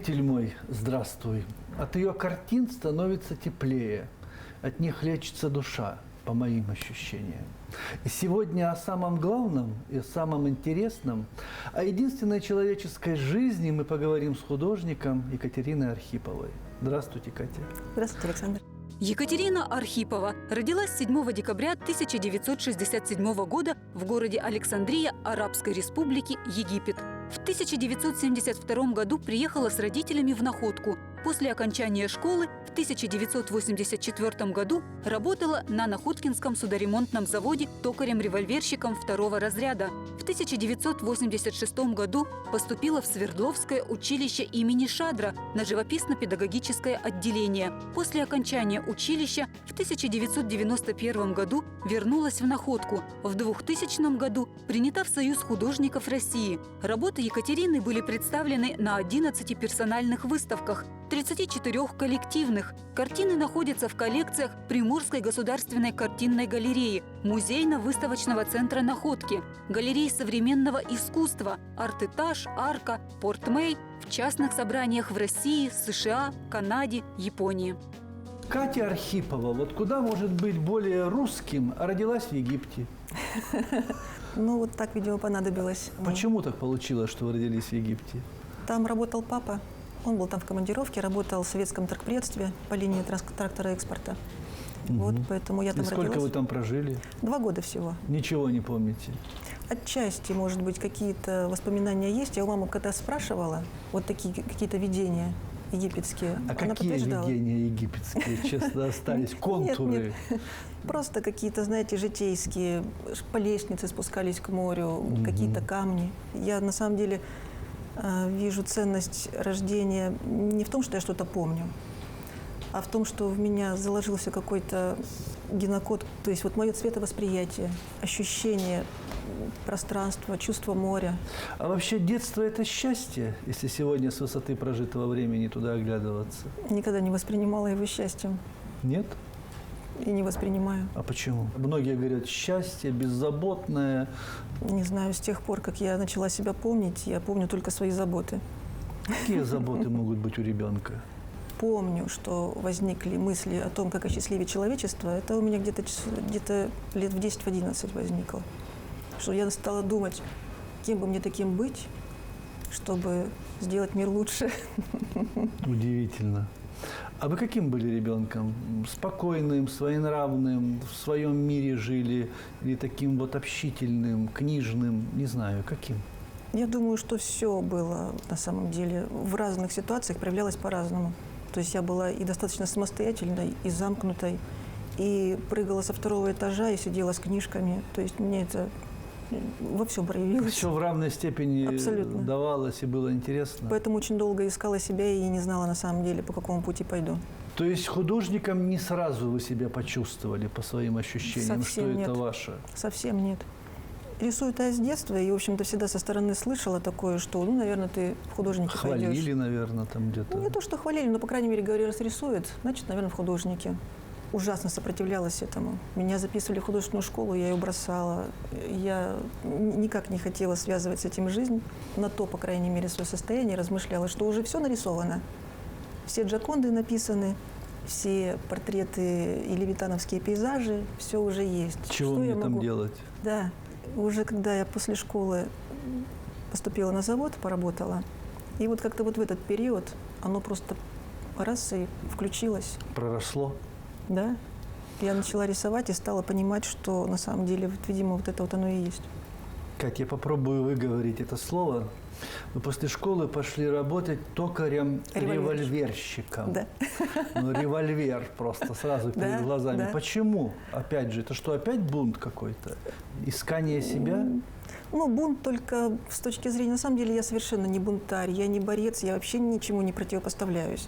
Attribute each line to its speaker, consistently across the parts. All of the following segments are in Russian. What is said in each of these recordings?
Speaker 1: Зритель мой, здравствуй. От ее картин становится теплее, от них лечится душа, по моим ощущениям. И сегодня о самом главном и о самом интересном, о единственной человеческой жизни мы поговорим с художником Екатериной Архиповой. Здравствуйте, Катя.
Speaker 2: Здравствуйте, Александр.
Speaker 3: Екатерина Архипова родилась 7 декабря 1967 года в городе Александрия Арабской Республики, Египет. В 1972 году приехала с родителями в Находку. После окончания школы в 1984 году работала на Находкинском судоремонтном заводе токарем-револьверщиком второго разряда. В 1986 году поступила в Свердловское училище имени Шадра на живописно-педагогическое отделение. После окончания училища в 1991 году вернулась в Находку. В 2000 году принята в Союз художников России. Работы Екатерины были представлены на 11 персональных выставках, 34 коллективных. Картины находятся в коллекциях Приморской государственной картинной галереи, музейно-выставочного центра «Находки», галерей современного искусства «Арт-Этаж», «Арка», «Порт-Мэй», в частных собраниях в России, США, Канаде, Японии.
Speaker 1: Катя Архипова, вот куда может быть более русским, а родилась в Египте?
Speaker 2: Ну, вот так, видимо, понадобилось.
Speaker 1: Почему так получилось, что вы родились в Египте?
Speaker 2: Там работал папа. Он был там в командировке, работал в советском торгпредстве по линии трактора экспорта. Вот, поэтому я там
Speaker 1: И сколько
Speaker 2: родилась.
Speaker 1: вы там прожили?
Speaker 2: 2 года всего.
Speaker 1: Ничего не помните?
Speaker 2: Отчасти, может быть, какие-то воспоминания есть. Я у мамы когда спрашивала, вот такие какие-то видения египетские.
Speaker 1: А
Speaker 2: Она
Speaker 1: какие
Speaker 2: подтверждала.
Speaker 1: видения египетские, честно, остались? Контуры?
Speaker 2: Нет. Просто какие-то, знаете, житейские. По лестнице спускались к морю, какие-то камни. Я, на самом деле, вижу ценность рождения не в том, что я что-то помню, а в том, что в меня заложился какой-то генокод, то есть вот мое цветовосприятие, ощущение пространства, чувство моря.
Speaker 1: А вообще детство – это счастье, если сегодня с высоты прожитого времени туда оглядываться?
Speaker 2: Никогда не воспринимала его счастьем
Speaker 1: Нет?
Speaker 2: и не воспринимаю.
Speaker 1: А почему? Многие говорят, счастье беззаботное.
Speaker 2: Не знаю, с тех пор, как я начала себя помнить, я помню только свои заботы.
Speaker 1: Какие заботы могут быть у ребенка?
Speaker 2: Помню, что возникли мысли о том, как осчастливить человечество. Это у меня где-то лет в 10-11 возникло. Что я стала думать, кем бы мне таким быть, чтобы сделать мир лучше.
Speaker 1: Удивительно. А вы каким были ребенком? Спокойным, своенравным, в своем мире жили? Или таким вот общительным, книжным? Не знаю, каким?
Speaker 2: Я думаю, что все было на самом деле в разных ситуациях проявлялось по-разному. То есть я была и достаточно самостоятельной, и замкнутой, и прыгала со 2-го этажа, и сидела с книжками. То есть мне это во всем проявилось.
Speaker 1: Все в равной степени
Speaker 2: Абсолютно.
Speaker 1: давалось и было интересно.
Speaker 2: Поэтому очень долго искала себя и не знала на самом деле, по какому пути пойду.
Speaker 1: То есть художником не сразу вы себя почувствовали по своим ощущениям,
Speaker 2: Совсем
Speaker 1: что
Speaker 2: нет.
Speaker 1: это ваше?
Speaker 2: Совсем нет. Рисую-то я с детства, и, в общем-то, всегда со стороны слышала такое, что, ну, наверное, ты в художнике пойдешь.
Speaker 1: Хвалили, наверное, там где-то.
Speaker 2: Ну, не то, что хвалили, но, по крайней мере, говорили, раз рисует, значит, наверное, в художнике. Ужасно сопротивлялась этому. Меня записывали в художественную школу, я ее бросала. Я никак не хотела связывать с этим жизнь. На то, по крайней мере, свое состояние размышляла, что уже все нарисовано. Все Джоконды написаны, все портреты и левитановские пейзажи, все уже есть.
Speaker 1: Чего
Speaker 2: Что
Speaker 1: мне
Speaker 2: я
Speaker 1: там
Speaker 2: могу?
Speaker 1: делать?
Speaker 2: Да. Уже когда я после школы поступила на завод, поработала, и вот как-то вот в этот период оно просто раз и включилось.
Speaker 1: Проросло?
Speaker 2: Да. Я начала рисовать и стала понимать, что на самом деле, вот, видимо, вот это вот оно и есть.
Speaker 1: Кать, я попробую выговорить это слово. Вы после школы пошли работать токарем-револьверщиком.
Speaker 2: Да.
Speaker 1: Ну, револьвер просто сразу перед
Speaker 2: Да,
Speaker 1: глазами.
Speaker 2: да.
Speaker 1: Почему? Опять же, это что, опять бунт какой-то? Искание себя?
Speaker 2: Ну, бунт только с точки зрения... На самом деле я совершенно не бунтарь, я не борец, я вообще ничему не противопоставляюсь.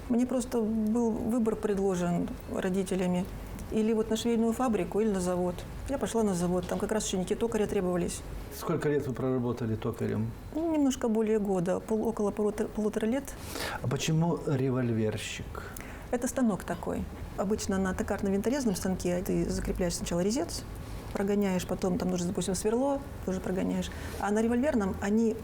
Speaker 2: Мне просто был выбор предложен родителями. Или вот на швейную фабрику, или на завод. Я пошла на завод, там как раз ученики токаря требовались.
Speaker 1: Сколько лет вы проработали токарем?
Speaker 2: Ну, немножко более года, около полутора лет.
Speaker 1: А почему револьверщик?
Speaker 2: Это станок такой. Обычно на токарно-винторезном станке ты закрепляешь сначала резец, прогоняешь, потом там нужно, допустим, сверло, тоже прогоняешь. А на револьверном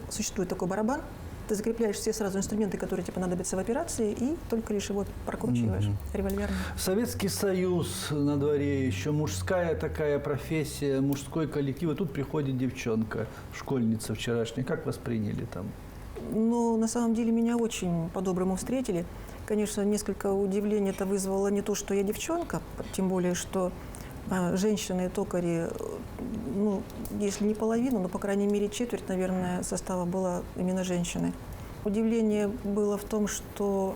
Speaker 2: существует такой барабан, Ты закрепляешь все сразу инструменты, которые тебе понадобятся в операции, и только лишь его прокручиваешь револьвером.
Speaker 1: Советский Союз на дворе, еще мужская такая профессия, мужской коллектив. И тут приходит девчонка, школьница вчерашняя. Как восприняли там?
Speaker 2: Но на самом деле меня очень по-доброму встретили. Конечно, несколько удивлений это вызвало не то, что я девчонка, тем более, что женщины токари, ну, если не половину, но, по крайней мере, четверть, наверное, состава была именно женщины. Удивление было в том, что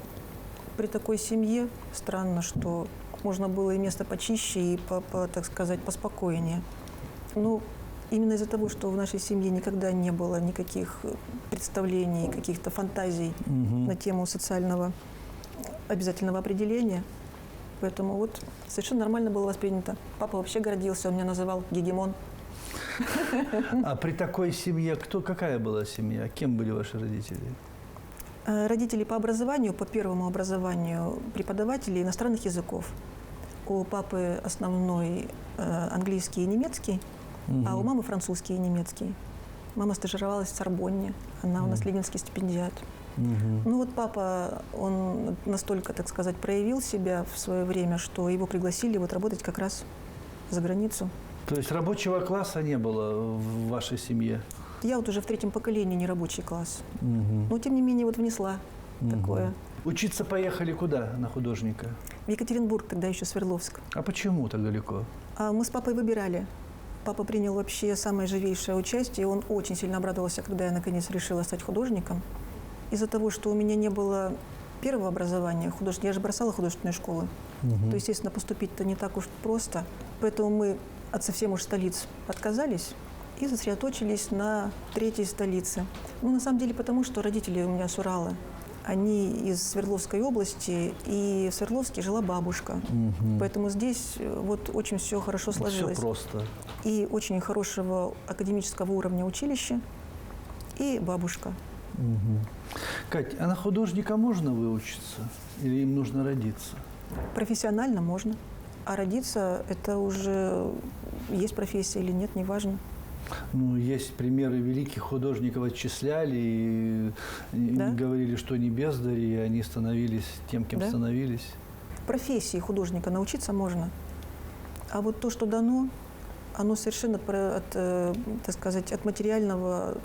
Speaker 2: при такой семье странно, что можно было и место почище, и, так сказать, поспокойнее. Ну, именно из-за того, что в нашей семье никогда не было никаких представлений, каких-то фантазий на тему социального обязательного определения, поэтому вот совершенно нормально было воспринято. Папа вообще гордился, он меня называл гегемон.
Speaker 1: А при такой семье какая была семья? Кем были ваши родители?
Speaker 2: Родители по образованию, по первому образованию преподаватели иностранных языков. У папы основной английский и немецкий, а у мамы французский и немецкий. Мама стажировалась в Сорбонне, она у нас ленинский стипендиат. Ну вот папа, он настолько, так сказать, проявил себя в свое время, что его пригласили вот работать как раз за границу.
Speaker 1: То есть рабочего класса не было в вашей семье?
Speaker 2: Я вот уже в третьем поколении не рабочий класс. Но тем не менее вот внесла такое.
Speaker 1: Учиться поехали куда на художника?
Speaker 2: В Екатеринбург, тогда еще Свердловск.
Speaker 1: А почему так далеко?
Speaker 2: А мы с папой выбирали. Папа принял вообще самое живейшее участие. Он очень сильно обрадовался, когда я наконец решила стать художником. Из-за того, что у меня не было первого образования, я же бросала художественные школы, то, естественно, поступить-то не так уж просто. Поэтому мы от совсем уж столиц отказались и сосредоточились на третьей столице. Ну, на самом деле, потому что родители у меня с Урала. Они из Свердловской области, и в Свердловске жила бабушка. Поэтому здесь вот очень все хорошо сложилось.
Speaker 1: Все просто.
Speaker 2: И очень хорошего академического уровня училища, и бабушка.
Speaker 1: Кать, а на художника можно выучиться или им нужно родиться?
Speaker 2: Профессионально можно. А родиться – это уже есть профессия или нет, неважно.
Speaker 1: Ну, есть примеры великих художников, отчисляли и говорили, что они бездари, и они становились тем, кем становились.
Speaker 2: Профессии художника научиться можно. А вот то, что дано, оно совершенно так сказать, от материального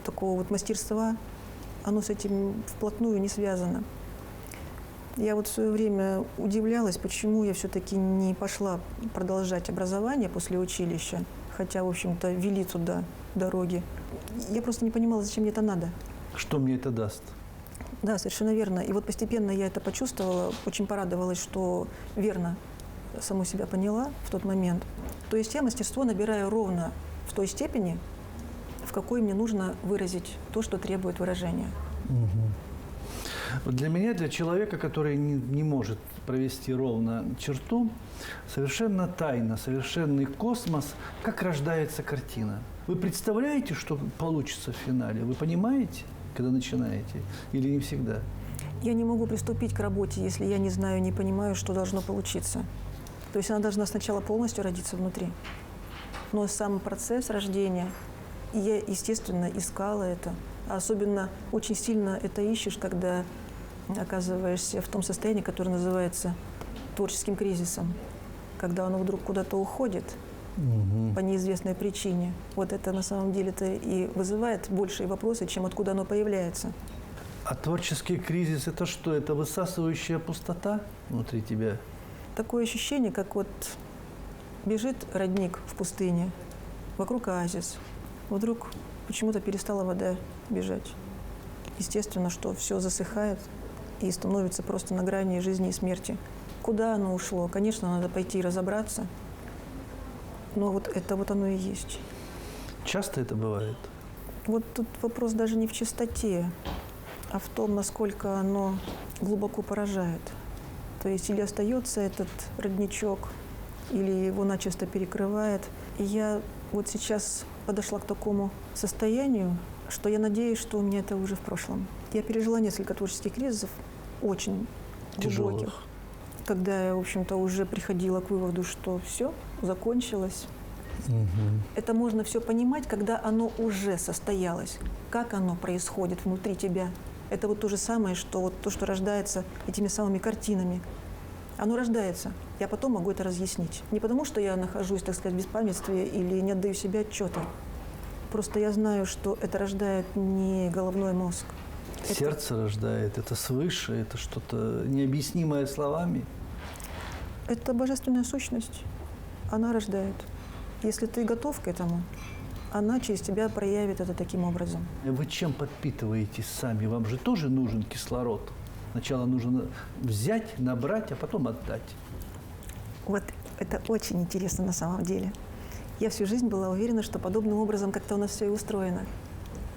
Speaker 2: такого вот мастерства, оно с этим вплотную не связано. Я вот в свое время удивлялась, почему я все-таки не пошла продолжать образование после училища, хотя, в общем-то, вели туда дороги. Я просто не понимала, зачем мне это надо.
Speaker 1: Что мне это даст?
Speaker 2: Да, совершенно верно. И вот постепенно я это почувствовала, очень порадовалась, что верно саму себя поняла в тот момент. То есть я мастерство набираю ровно в той степени, в какой мне нужно выразить то, что требует выражения.
Speaker 1: Для меня, для человека, который не может провести ровно черту, совершенно тайна, совершенный космос, как рождается картина. Вы представляете, что получится в финале? Вы понимаете, когда начинаете? Или не всегда?
Speaker 2: Я не могу приступить к работе, если я не знаю, не понимаю, что должно получиться. То есть она должна сначала полностью родиться внутри. Но сам процесс рождения, я, естественно, искала это. А особенно очень сильно это ищешь, когда оказываешься в том состоянии, которое называется творческим кризисом. Когда оно вдруг куда-то уходит по неизвестной причине. Вот это на самом деле-то и вызывает большие вопросы, чем откуда оно появляется.
Speaker 1: А творческий кризис – это что? Это высасывающая пустота внутри тебя?
Speaker 2: Такое ощущение, как вот бежит родник в пустыне, вокруг оазис. Вдруг почему-то перестала вода бежать. Естественно, что все засыхает и становится просто на грани жизни и смерти. Куда оно ушло? Конечно, надо пойти и разобраться. Но вот это вот оно и есть.
Speaker 1: Часто это бывает?
Speaker 2: Вот тут вопрос даже не в чистоте, а в том, насколько оно глубоко поражает. То есть или остается этот родничок, или его начисто перекрывает. И я вот сейчас подошла к такому состоянию, что я надеюсь, что у меня это уже в прошлом. Я пережила несколько творческих кризисов, очень глубоких, когда я, в общем-то, уже приходила к выводу, что все, закончилось. Это можно все понимать, когда оно уже состоялось. Как оно происходит внутри тебя. Это вот то же самое, что вот то, что рождается этими самыми картинами. Оно рождается. Я потом могу это разъяснить. Не потому, что я нахожусь, так сказать, в беспамятстве или не отдаю себе отчета. Просто я знаю, что это рождает не головной мозг.
Speaker 1: Сердце рождает, это свыше, это что-то необъяснимое словами.
Speaker 2: Это божественная сущность. Она рождает. Если ты готов к этому, она через тебя проявит это таким образом.
Speaker 1: Вы чем подпитываетесь сами? Вам же тоже нужен кислород. Сначала нужно взять, набрать, а потом отдать.
Speaker 2: Вот это очень интересно на самом деле. Я всю жизнь была уверена, что подобным образом как-то у нас все и устроено.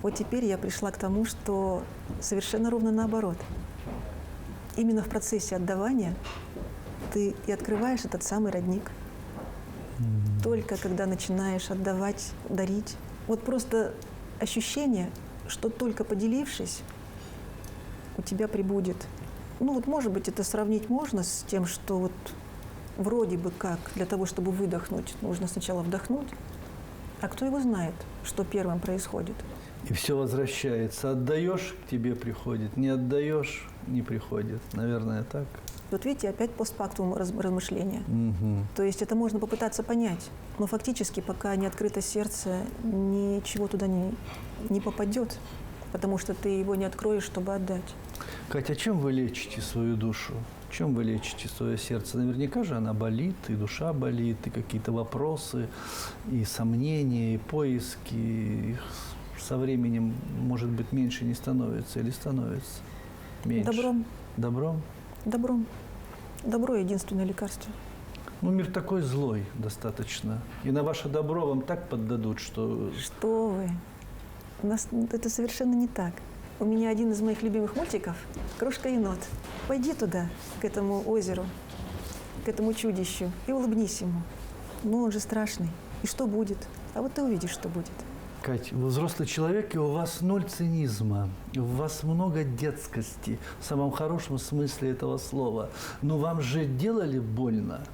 Speaker 2: Вот теперь я пришла к тому, что совершенно ровно наоборот. Именно в процессе отдавания ты и открываешь этот самый родник. Только когда начинаешь отдавать, дарить. Вот просто ощущение, что только поделившись, у тебя прибудет. Ну вот, может быть, это сравнить можно с тем, что вот вроде бы как для того, чтобы выдохнуть, нужно сначала вдохнуть, а кто его знает, что первым происходит.
Speaker 1: И все возвращается. Отдаешь, к тебе приходит. Не отдаешь, не приходит. Наверное, так.
Speaker 2: Вот видите, опять постфактум размышления. То есть это можно попытаться понять, но фактически, пока не открыто сердце, ничего туда не попадет, потому что ты его не откроешь, чтобы отдать.
Speaker 1: Катя, чем вы лечите свою душу? Чем вы лечите свое сердце? Наверняка же она болит, и душа болит, и какие-то вопросы, и сомнения, и поиски. Их со временем, может быть, меньше не становится или становится меньше?
Speaker 2: Добром.
Speaker 1: Добром?
Speaker 2: Добром. Добро – единственное лекарство.
Speaker 1: Ну, мир такой злой достаточно. И на ваше добро вам так поддадут, что…
Speaker 2: Что вы? У нас это совершенно не так. У меня один из моих любимых мультиков «Крошка-енот». Пойди туда, к этому озеру, к этому чудищу, и улыбнись ему. Ну, он же страшный. И что будет? А вот ты увидишь, что будет.
Speaker 1: Кать, вы взрослый человек, и у вас ноль цинизма, у вас много детскости, в самом хорошем смысле этого слова. Но вам же делали больно,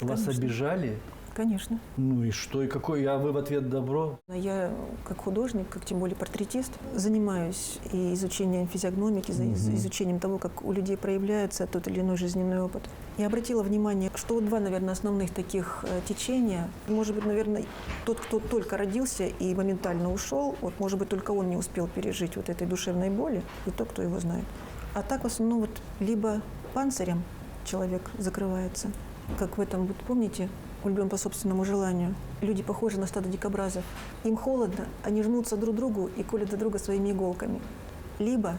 Speaker 1: вас
Speaker 2: Конечно.
Speaker 1: обижали.
Speaker 2: Конечно.
Speaker 1: Ну и что, и какой, а вы в ответ добро?
Speaker 2: Я как художник, как тем более портретист, занимаюсь и изучением физиогномики, изучением того, как у людей проявляется тот или иной жизненный опыт. Я обратила внимание, что вот два, наверное, основных таких течения. Может быть, наверное, тот, кто только родился и моментально ушел, вот, может быть, только он не успел пережить вот этой душевной боли, и тот, кто его знает. А так, в основном, вот, либо панцирем человек закрывается, как в этом, вот, помните, «Влюблен по собственному желанию». Люди похожи на стадо дикобразов. Им холодно, они жмутся друг к другу и колят друг друга своими иголками. Либо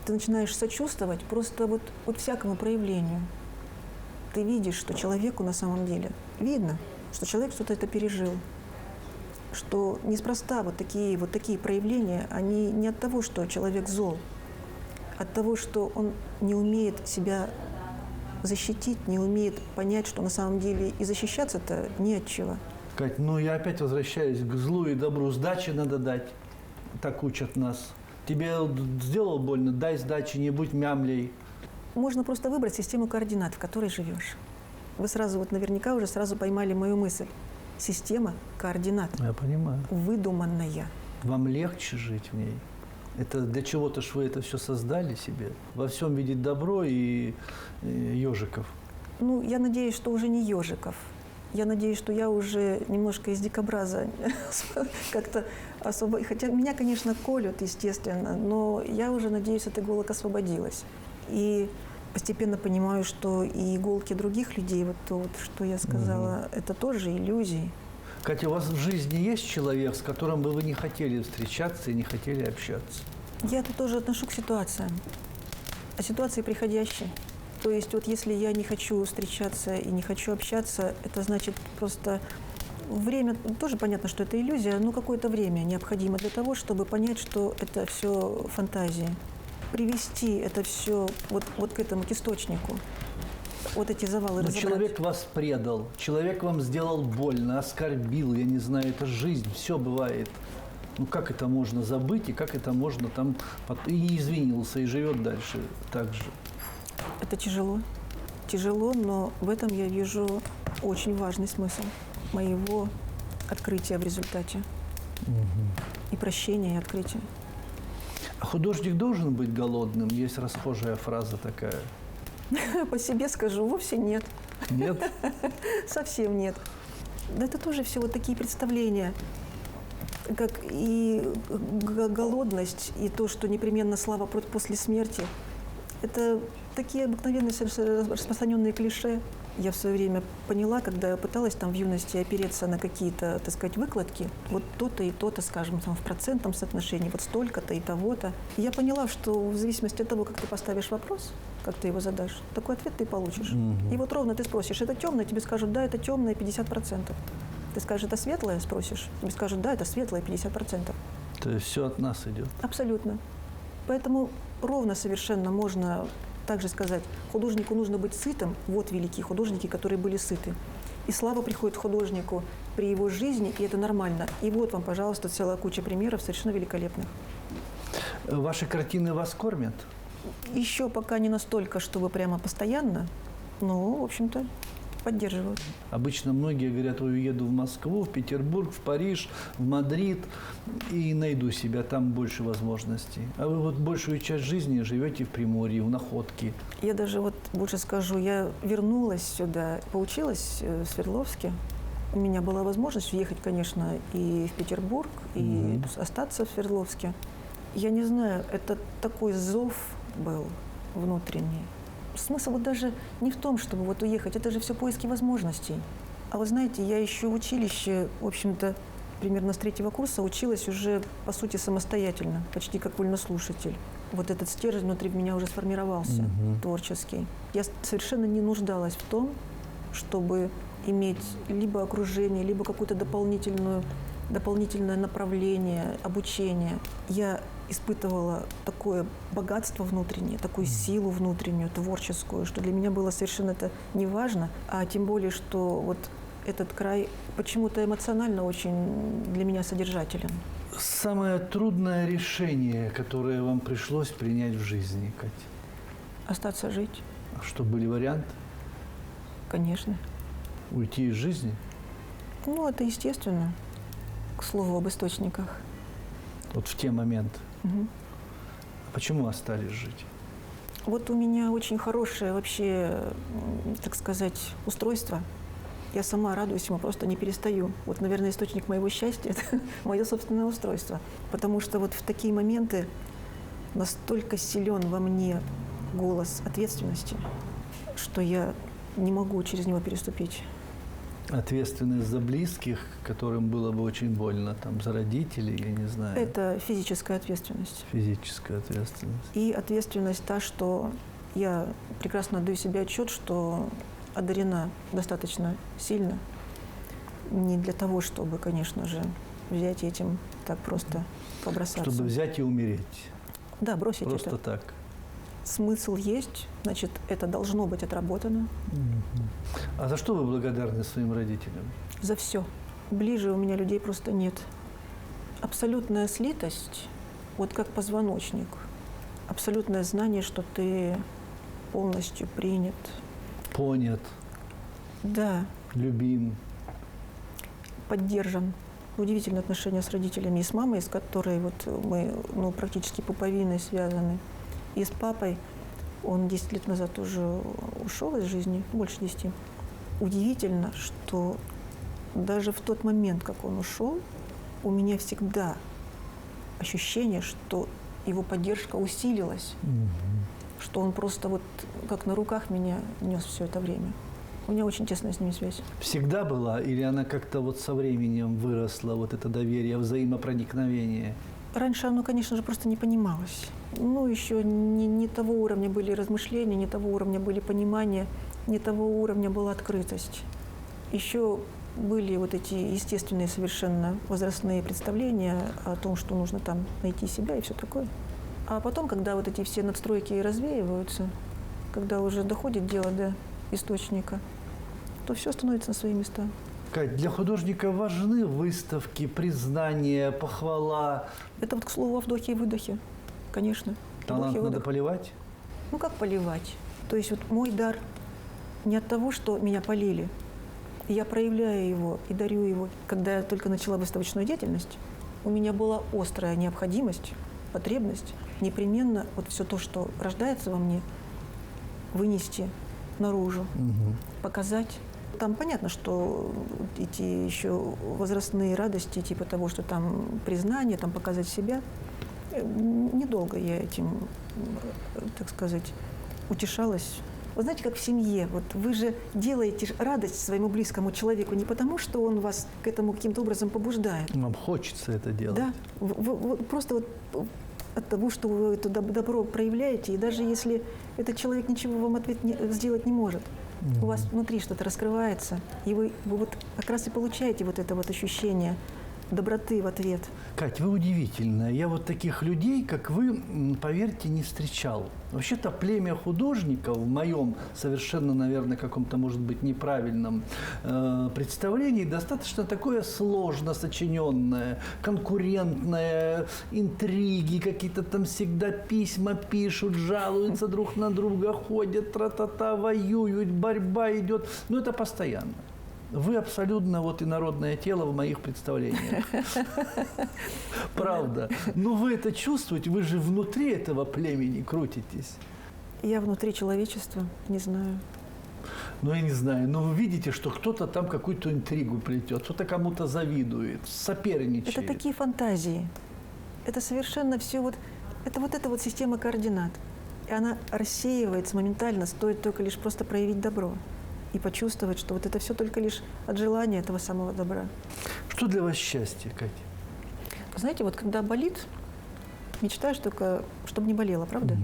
Speaker 2: ты начинаешь сочувствовать просто вот всякому проявлению. Ты видишь, что человеку на самом деле видно, что человек что-то это пережил. Что неспроста вот такие проявления, они не от того, что человек зол, а от того, что он не умеет себя защитить, не умеет понять, что на самом деле и защищаться-то не от чего.
Speaker 1: Кать, ну я опять возвращаюсь к злу и добру. Сдачи надо дать. Так учат нас. Тебе сделал больно, дай сдачи, не будь мямлей.
Speaker 2: Можно просто выбрать систему координат, в которой живешь. Вы сразу, вот наверняка уже сразу поймали мою мысль. Система координат.
Speaker 1: Я понимаю.
Speaker 2: Выдуманная.
Speaker 1: Вам легче жить в ней. Это для чего-то ж вы это все создали себе. Во всем видеть добро и ежиков.
Speaker 2: Ну, я надеюсь, что уже не ежиков. Я надеюсь, что я уже немножко из дикобраза как-то освободилась. Хотя меня, конечно, колют, естественно, но я уже, надеюсь, от иголок освободилась. И постепенно понимаю, что и иголки других людей, вот то, вот, что я сказала, это тоже иллюзии.
Speaker 1: Катя, у вас в жизни есть человек, с которым бы вы не хотели встречаться и не хотели общаться?
Speaker 2: Я это тоже отношу к ситуациям. А ситуации приходящие. То есть вот если я не хочу встречаться и не хочу общаться, это значит просто время, тоже понятно, что это иллюзия, но какое-то время необходимо для того, чтобы понять, что это все фантазии. Привести это все вот к этому, к источнику. Вот эти завалы разобрать.
Speaker 1: Человек вас предал, человек вам сделал больно, оскорбил, я не знаю, это жизнь, все бывает. Ну как это можно забыть, и как это можно там… И не извинился, и живет дальше так же.
Speaker 2: Это тяжело. Тяжело, но в этом я вижу очень важный смысл моего открытия в результате. И прощения, и открытия.
Speaker 1: А художник должен быть голодным? Есть расхожая фраза такая.
Speaker 2: По себе скажу, вовсе нет.
Speaker 1: Нет?
Speaker 2: Совсем нет. Да это тоже все вот такие представления, как и голодность, и то, что непременно слава после смерти. Это такие обыкновенные, совершенно распространенные клише. Я в свое время поняла, когда я пыталась там в юности опереться на какие-то, так сказать, выкладки, вот то-то и то-то, скажем, там в процентном соотношении, вот столько-то и того-то. И я поняла, что в зависимости от того, как ты поставишь вопрос, как ты его задашь, такой ответ ты получишь. И вот ровно ты спросишь, это темное, тебе скажут, да, это темное, 50%. Ты скажешь, это светлое, спросишь, тебе скажут, да, это светлое, 50%.
Speaker 1: То есть все от нас идет.
Speaker 2: Абсолютно. Поэтому ровно совершенно можно также сказать, художнику нужно быть сытым. Вот великие художники, которые были сыты. И слава приходит художнику при его жизни, и это нормально. И вот вам, пожалуйста, целая куча примеров совершенно великолепных.
Speaker 1: Ваши картины вас кормят?
Speaker 2: Еще пока не настолько, чтобы прямо постоянно, но, в общем-то, поддерживают.
Speaker 1: Обычно многие говорят, ой, уеду в Москву, в Петербург, в Париж, в Мадрид и найду себя, там больше возможностей. А вы вот большую часть жизни живете в Приморье, в Находке.
Speaker 2: Я даже вот больше скажу, я вернулась сюда, поучилась в Свердловске. У меня была возможность уехать, конечно, и в Петербург, и остаться в Свердловске. Я не знаю, это такой зов был внутренний. Смысл вот даже не в том, чтобы вот уехать, это же все поиски возможностей. А вы знаете, я еще в училище, в общем-то, примерно с 3-го курса училась уже, по сути, самостоятельно, почти как вольнослушатель. Вот этот стержень внутри меня уже сформировался, творческий. Я совершенно не нуждалась в том, чтобы иметь либо окружение, либо какое-то дополнительное направление, обучение. Я испытывала такое богатство внутреннее, такую силу внутреннюю, творческую, что для меня было совершенно это не важно, а тем более, что вот этот край почему-то эмоционально очень для меня содержателен.
Speaker 1: Самое трудное решение, которое вам пришлось принять в жизни, Катя?
Speaker 2: Остаться жить,
Speaker 1: Что, были варианты?
Speaker 2: конечно.
Speaker 1: Уйти из жизни?
Speaker 2: Ну, это естественно, к слову об источниках.
Speaker 1: Вот в те моменты.
Speaker 2: Мгм.
Speaker 1: Почему остались жить?
Speaker 2: Вот у меня очень хорошее вообще, так сказать, устройство. Я сама радуюсь ему, просто не перестаю. Вот, наверное, источник моего счастья – это мое собственное устройство. Потому что вот в такие моменты настолько силен во мне голос ответственности, что я не могу через него переступить.
Speaker 1: Ответственность за близких, которым было бы очень больно, там, за родителей, я не знаю.
Speaker 2: Это физическая ответственность.
Speaker 1: Физическая ответственность.
Speaker 2: И ответственность та, что я прекрасно отдаю себе отчет, что одарена достаточно сильно. Не для того, чтобы, конечно же, взять и этим так просто побросаться.
Speaker 1: Чтобы взять и умереть.
Speaker 2: Да, бросить
Speaker 1: Просто
Speaker 2: это.
Speaker 1: так.
Speaker 2: Смысл есть, значит, это должно быть отработано.
Speaker 1: А за что вы благодарны своим родителям?
Speaker 2: За все. Ближе у меня людей просто нет. Абсолютная слитость, вот как позвоночник. Абсолютное знание, что ты полностью принят.
Speaker 1: Понят,
Speaker 2: Да,
Speaker 1: любим.
Speaker 2: поддержан. Удивительные отношения с родителями. И с мамой, с которой вот мы практически пуповиной связаны. И с папой. Он 10 лет назад уже ушел из жизни, больше 10. Удивительно, что даже в тот момент, как он ушел, у меня всегда ощущение, что его поддержка усилилась, что он просто вот как на руках меня нес все это время. У меня очень тесная с ними связь.
Speaker 1: Всегда была или она как-то вот со временем выросла, вот это доверие, взаимопроникновение?
Speaker 2: Раньше оно, конечно же, просто не понималось. Еще не того уровня были размышления, не того уровня были понимания, не того уровня была открытость. Еще были вот эти естественные совершенно возрастные представления о том, что нужно там найти себя и все такое. А потом, когда вот эти все надстройки развеиваются, когда уже доходит дело до источника, то все становится на свои места.
Speaker 1: Кать, для художника важны выставки, признание, похвала.
Speaker 2: Это вот, к слову, о вдохе и выдохе, конечно.
Speaker 1: Талант
Speaker 2: Вдох и
Speaker 1: надо
Speaker 2: выдох.
Speaker 1: поливать?
Speaker 2: Как поливать? То есть вот мой дар не от того, что меня полили, Я проявляю его и дарю его. Когда я только начала выставочную деятельность, у меня была острая необходимость, потребность непременно вот все то, что рождается во мне, вынести наружу, показать. Там понятно, что эти еще возрастные радости, типа того, что там признание, там показать себя, недолго я этим, так сказать, утешалась. Вы знаете, как в семье, вот вы же делаете радость своему близкому человеку не потому, что он вас к этому каким-то образом побуждает.
Speaker 1: Вам хочется это делать.
Speaker 2: Да, просто вот от того, что вы это добро проявляете, и даже если этот человек ничего вам сделать не может, у вас внутри что-то раскрывается, и вы вот как раз и получаете вот это вот ощущение доброты в ответ.
Speaker 1: Кать, вы удивительная. Я вот таких людей, как вы, поверьте, не встречал. Вообще-то племя художников в моем совершенно, наверное, каком-то, может быть, неправильном представлении достаточно такое сложно сочиненное, конкурентное, интриги, какие-то там всегда письма пишут, жалуются друг на друга, ходят, тра-та-та, воюют, борьба идет. Но это постоянно. Вы абсолютно вот инородное тело в моих представлениях. Правда. Но вы это чувствуете, вы же внутри этого племени крутитесь.
Speaker 2: Я внутри человечества, не знаю.
Speaker 1: Ну, я не знаю, но вы видите, что кто-то там какую-то интригу плетет, кто-то кому-то завидует, соперничает.
Speaker 2: Это такие фантазии. Это совершенно все вот... Это вот эта вот система координат. И она рассеивается моментально, стоит только лишь просто проявить добро. И почувствовать, что вот это все только лишь от желания этого самого добра.
Speaker 1: Что для вас счастье, Катя?
Speaker 2: Знаете, вот когда болит, мечтаешь только, чтобы не болело, правда?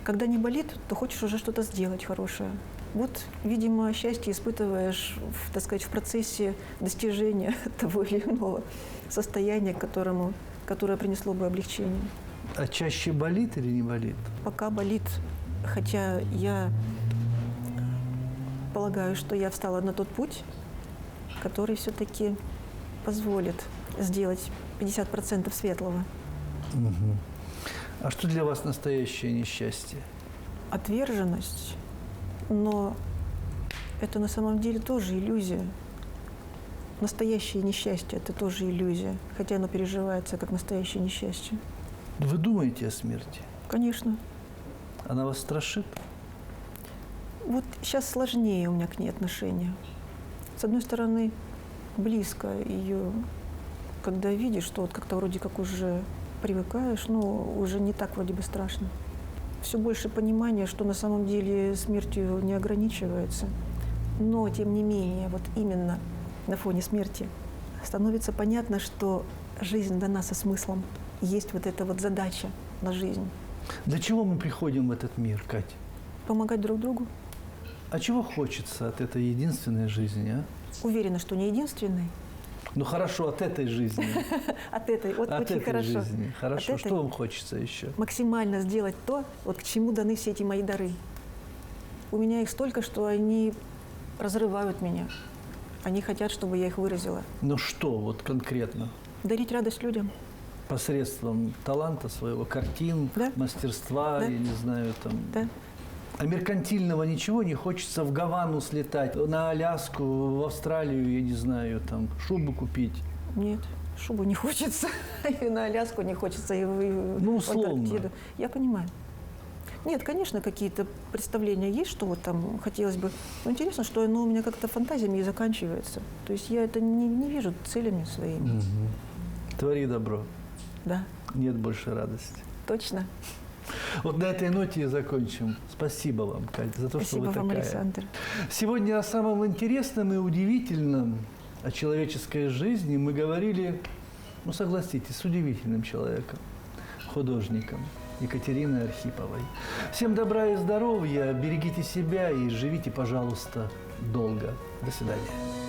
Speaker 2: Когда не болит, то хочешь уже что-то сделать хорошее. Вот, видимо, счастье испытываешь, так сказать, в процессе достижения того или иного состояния, которое принесло бы облегчение.
Speaker 1: А чаще болит или не болит?
Speaker 2: Пока болит, хотя я полагаю, что я встала на тот путь, который все-таки позволит сделать 50% светлого.
Speaker 1: А что для вас настоящее несчастье?
Speaker 2: Отверженность, но это на самом деле тоже иллюзия. Настоящее несчастье – это тоже иллюзия, хотя оно переживается как настоящее несчастье.
Speaker 1: Вы думаете о смерти?
Speaker 2: Конечно.
Speaker 1: Она вас страшит?
Speaker 2: Вот сейчас сложнее у меня к ней отношения. С одной стороны, близко ее, когда видишь, что вот как-то вроде как уже привыкаешь, но уже не так вроде бы страшно. Все больше понимания, что на самом деле смертью не ограничивается. Но, тем не менее, вот именно на фоне смерти становится понятно, что жизнь дана со смыслом. Есть вот эта вот задача на жизнь.
Speaker 1: Для чего мы приходим в этот мир, Катя?
Speaker 2: Помогать друг другу.
Speaker 1: А чего хочется от этой единственной жизни, а?
Speaker 2: Уверена, что не единственной.
Speaker 1: Ну хорошо, от этой жизни.
Speaker 2: От этой, вот
Speaker 1: От
Speaker 2: очень
Speaker 1: этой
Speaker 2: хорошо.
Speaker 1: жизни. Хорошо.
Speaker 2: От этой
Speaker 1: Что вам хочется еще?
Speaker 2: максимально сделать то, вот к чему даны все эти мои дары. У меня их столько, что они разрывают меня. Они хотят, чтобы я их выразила.
Speaker 1: Ну что вот конкретно?
Speaker 2: Дарить радость людям.
Speaker 1: Посредством таланта своего, картин,
Speaker 2: Да.
Speaker 1: мастерства,
Speaker 2: Да.
Speaker 1: я не знаю, там.
Speaker 2: Да.
Speaker 1: А меркантильного ничего не хочется в Гавану слетать, на Аляску, в Австралию, я не знаю, там, шубу купить.
Speaker 2: Нет, шубу не хочется. И на Аляску не хочется. И
Speaker 1: Ну,
Speaker 2: в
Speaker 1: условно.
Speaker 2: Антарктиду. Я понимаю. Нет, конечно, какие-то представления есть, что вот там хотелось бы. Но интересно, что оно у меня как-то фантазиями и заканчивается. То есть я это не вижу целями своими.
Speaker 1: Твори добро,
Speaker 2: Да,
Speaker 1: нет больше радости.
Speaker 2: точно.
Speaker 1: Вот на этой ноте и закончим. Спасибо вам, Катя, за то,
Speaker 2: Спасибо
Speaker 1: что вы
Speaker 2: вам,
Speaker 1: такая.
Speaker 2: Александр.
Speaker 1: Сегодня о самом интересном и удивительном, о человеческой жизни мы говорили, ну согласитесь, с удивительным человеком, художником Екатериной Архиповой. Всем добра и здоровья, берегите себя и живите, пожалуйста, долго. До свидания.